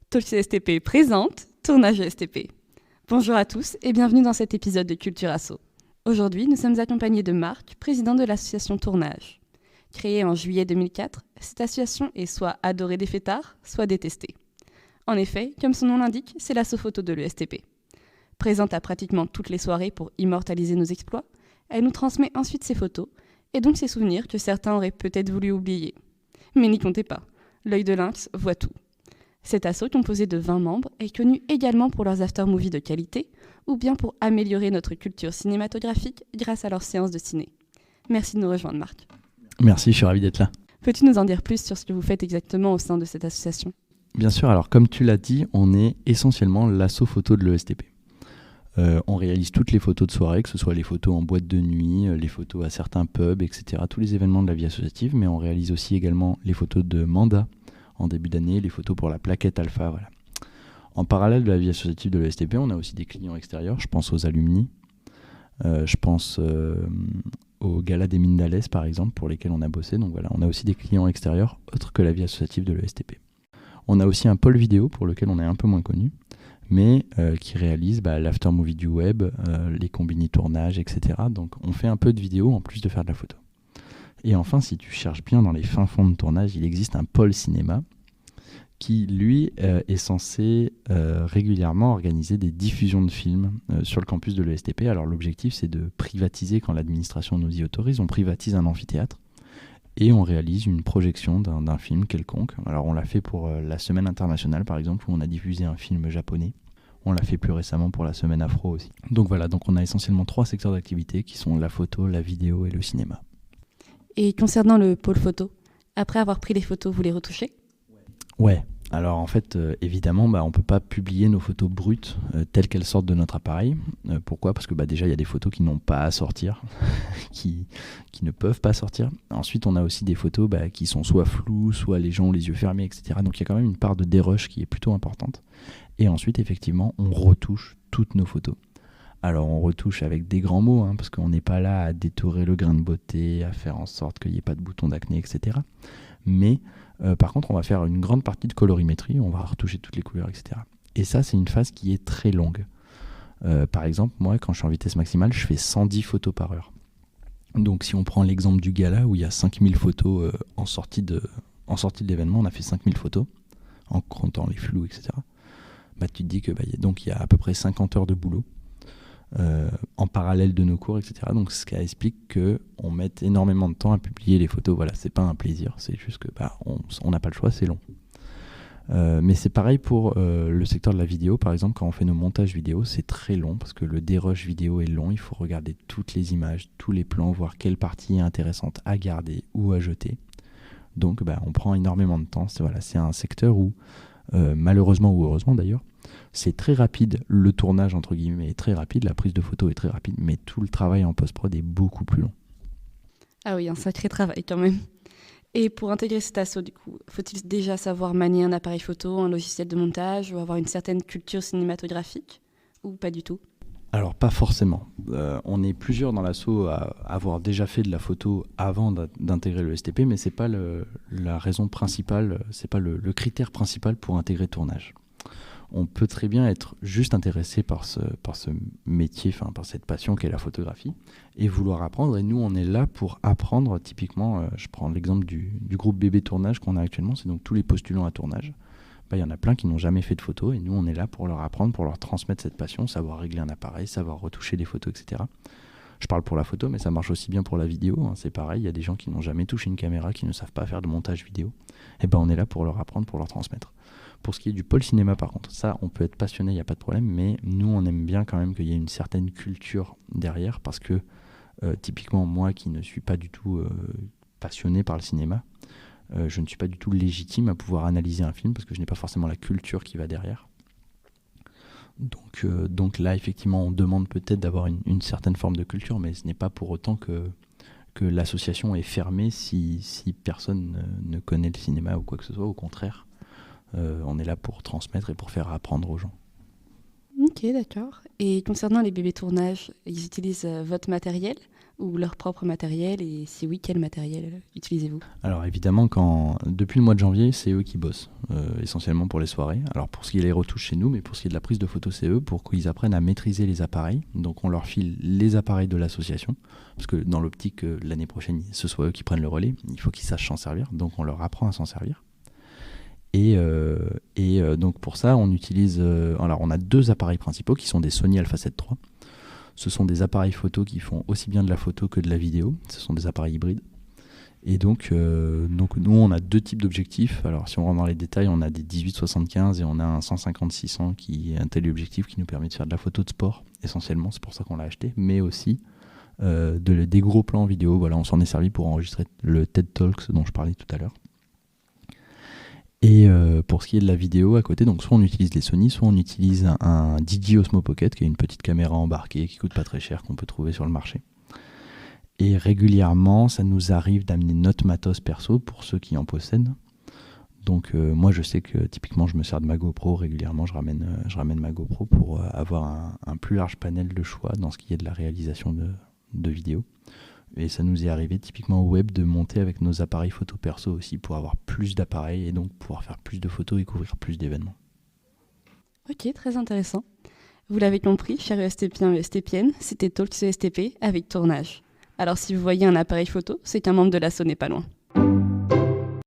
Talks STP présente Tournage STP. Bonjour à tous et bienvenue dans cet épisode de Culture Asso. Aujourd'hui, nous sommes accompagnés de Marc, président de l'association Tournage. Créée en juillet 2004, cette association est soit adorée des fêtards, soit détestée. En effet, comme son nom l'indique, c'est l'asso photo de l'ESTP. Présente à pratiquement toutes les soirées pour immortaliser nos exploits, elle nous transmet ensuite ses photos et donc ses souvenirs que certains auraient peut-être voulu oublier. Mais n'y comptez pas, l'œil de lynx voit tout. Cet asso, composé de 20 membres, est connu également pour leurs after-movies de qualité ou bien pour améliorer notre culture cinématographique grâce à leurs séances de ciné. Merci de nous rejoindre, Marc. Merci, je suis ravi d'être là. Peux-tu nous en dire plus sur ce que vous faites exactement au sein de cette association ? Bien sûr, alors comme tu l'as dit, on est essentiellement l'asso photo de l'ESTP. On réalise toutes les photos de soirée, que ce soit les photos en boîte de nuit, les photos à certains pubs, etc. Tous les événements de la vie associative, mais on réalise aussi également les photos de mandat en début d'année, les photos pour la plaquette alpha, voilà. En parallèle de la vie associative de l'ESTP, on a aussi des clients extérieurs, je pense aux alumni, je pense au Gala des Mines d'Alès par exemple, pour lesquels on a bossé, donc voilà, on a aussi des clients extérieurs autres que la vie associative de l'ESTP. On a aussi un pôle vidéo pour lequel on est un peu moins connu, mais qui réalise l'aftermovie du web, les combini tournages, etc. Donc on fait un peu de vidéo en plus de faire de la photo. Et enfin, si tu cherches bien dans les fins fonds de tournage, il existe un pôle cinéma qui, lui, est censé régulièrement organiser des diffusions de films sur le campus de l'ESTP. Alors l'objectif, c'est de privatiser, quand l'administration nous y autorise, on privatise un amphithéâtre et on réalise une projection d'un film quelconque. Alors on l'a fait pour la Semaine internationale, par exemple, où on a diffusé un film japonais. On l'a fait plus récemment pour la Semaine afro aussi. Donc voilà, donc on a essentiellement 3 secteurs d'activité qui sont la photo, la vidéo et le cinéma. Et concernant le pôle photo, après avoir pris les photos, vous les retouchez ? Ouais, alors en fait, évidemment, on ne peut pas publier nos photos brutes telles qu'elles sortent de notre appareil. Pourquoi ? Parce que déjà, il y a des photos qui n'ont pas à sortir, qui ne peuvent pas sortir. Ensuite, on a aussi des photos qui sont soit floues, soit les gens ont les yeux fermés, etc. Donc il y a quand même une part de dérush qui est plutôt importante. Et ensuite, effectivement, on retouche toutes nos photos. Alors on retouche avec des grands mots, parce qu'on n'est pas là à détourer le grain de beauté, à faire en sorte qu'il n'y ait pas de boutons d'acné, etc. Mais par contre, on va faire une grande partie de colorimétrie, on va retoucher toutes les couleurs, etc. Et ça, c'est une phase qui est très longue. Par exemple, moi, quand je suis en vitesse maximale, je fais 110 photos par heure. Donc si on prend l'exemple du gala où il y a 5000 photos en sortie de l'événement, on a fait 5000 photos, en comptant les flous, etc. Tu te dis que il y a à peu près 50 heures de boulot. En parallèle de nos cours, etc. Donc ce qui explique qu'on met énormément de temps à publier les photos. Voilà, c'est pas un plaisir, c'est juste que on n'a pas le choix, c'est long. Mais c'est pareil pour le secteur de la vidéo, par exemple, quand on fait nos montages vidéo, c'est très long parce que le dérush vidéo est long. Il faut regarder toutes les images, tous les plans, voir quelle partie est intéressante à garder ou à jeter. Donc on prend énormément de temps. C'est un secteur où, malheureusement ou heureusement d'ailleurs, c'est très rapide, le tournage entre guillemets est très rapide, la prise de photo est très rapide, mais tout le travail en post-prod est beaucoup plus long. Ah oui, un sacré travail quand même. Et pour intégrer cet asso, du coup, faut-il déjà savoir manier un appareil photo, un logiciel de montage ou avoir une certaine culture cinématographique ou pas du tout ? Alors pas forcément. On est plusieurs dans l'asso à avoir déjà fait de la photo avant d'intégrer le STP, mais c'est pas la raison principale, c'est pas le critère principal pour intégrer le tournage. On peut très bien être juste intéressé par ce métier, par cette passion qu'est la photographie, et vouloir apprendre. Et nous, on est là pour apprendre. Typiquement, je prends l'exemple du groupe Bébé Tournage qu'on a actuellement, c'est donc tous les postulants à tournage. Il y en a plein qui n'ont jamais fait de photos, et nous, on est là pour leur apprendre, pour leur transmettre cette passion, savoir régler un appareil, savoir retoucher des photos, etc. Je parle pour la photo, mais ça marche aussi bien pour la vidéo. C'est pareil, il y a des gens qui n'ont jamais touché une caméra, qui ne savent pas faire de montage vidéo. Et on est là pour leur apprendre, pour leur transmettre. Pour ce qui est du pôle cinéma, par contre, ça, on peut être passionné, il n'y a pas de problème, mais nous, on aime bien quand même qu'il y ait une certaine culture derrière, parce que typiquement, moi qui ne suis pas du tout passionné par le cinéma, je ne suis pas du tout légitime à pouvoir analyser un film, parce que je n'ai pas forcément la culture qui va derrière. Donc là, effectivement, on demande peut-être d'avoir une certaine forme de culture, mais ce n'est pas pour autant que l'association est fermée si personne ne connaît le cinéma ou quoi que ce soit, au contraire. On est là pour transmettre et pour faire apprendre aux gens. Ok, d'accord. Et concernant les bébés tournages, ils utilisent votre matériel ou leur propre matériel, et si oui, quel matériel utilisez-vous? Alors évidemment, depuis le mois de janvier, c'est eux qui bossent, essentiellement pour les soirées. Alors pour ce qui est les retouches chez nous, mais pour ce qui est de la prise de photos, c'est eux, pour qu'ils apprennent à maîtriser les appareils. Donc on leur file les appareils de l'association, parce que dans l'optique que l'année prochaine, ce soit eux qui prennent le relais, il faut qu'ils sachent s'en servir, donc on leur apprend à s'en servir. Donc pour ça, on utilise... alors on a 2 appareils principaux qui sont des Sony Alpha 7 III. Ce sont des appareils photo qui font aussi bien de la photo que de la vidéo. Ce sont des appareils hybrides. Et donc nous, on a 2 types d'objectifs. Alors si on rentre dans les détails, on a des 18-75 et on a un 150-600 qui est un téléobjectif qui nous permet de faire de la photo de sport, essentiellement. C'est pour ça qu'on l'a acheté. Mais aussi des gros plans vidéo. Voilà, on s'en est servi pour enregistrer le TED Talks dont je parlais tout à l'heure. Et pour ce qui est de la vidéo à côté, donc soit on utilise les Sony, soit on utilise un DJI Osmo Pocket, qui est une petite caméra embarquée qui coûte pas très cher, qu'on peut trouver sur le marché. Et régulièrement, ça nous arrive d'amener notre matos perso pour ceux qui en possèdent. Donc moi, je sais que typiquement, je me sers de ma GoPro régulièrement. Je ramène ma GoPro pour avoir un plus large panel de choix dans ce qui est de la réalisation de vidéos. Et ça nous est arrivé typiquement au web de monter avec nos appareils photo perso aussi pour avoir plus d'appareils et donc pouvoir faire plus de photos et couvrir plus d'événements. Ok, très intéressant. Vous l'avez compris, chers ESTPiens et ESTPiennes, c'était Talks ESTP avec Tournage. Alors si vous voyez un appareil photo, c'est qu'un membre de l'asso n'est pas loin.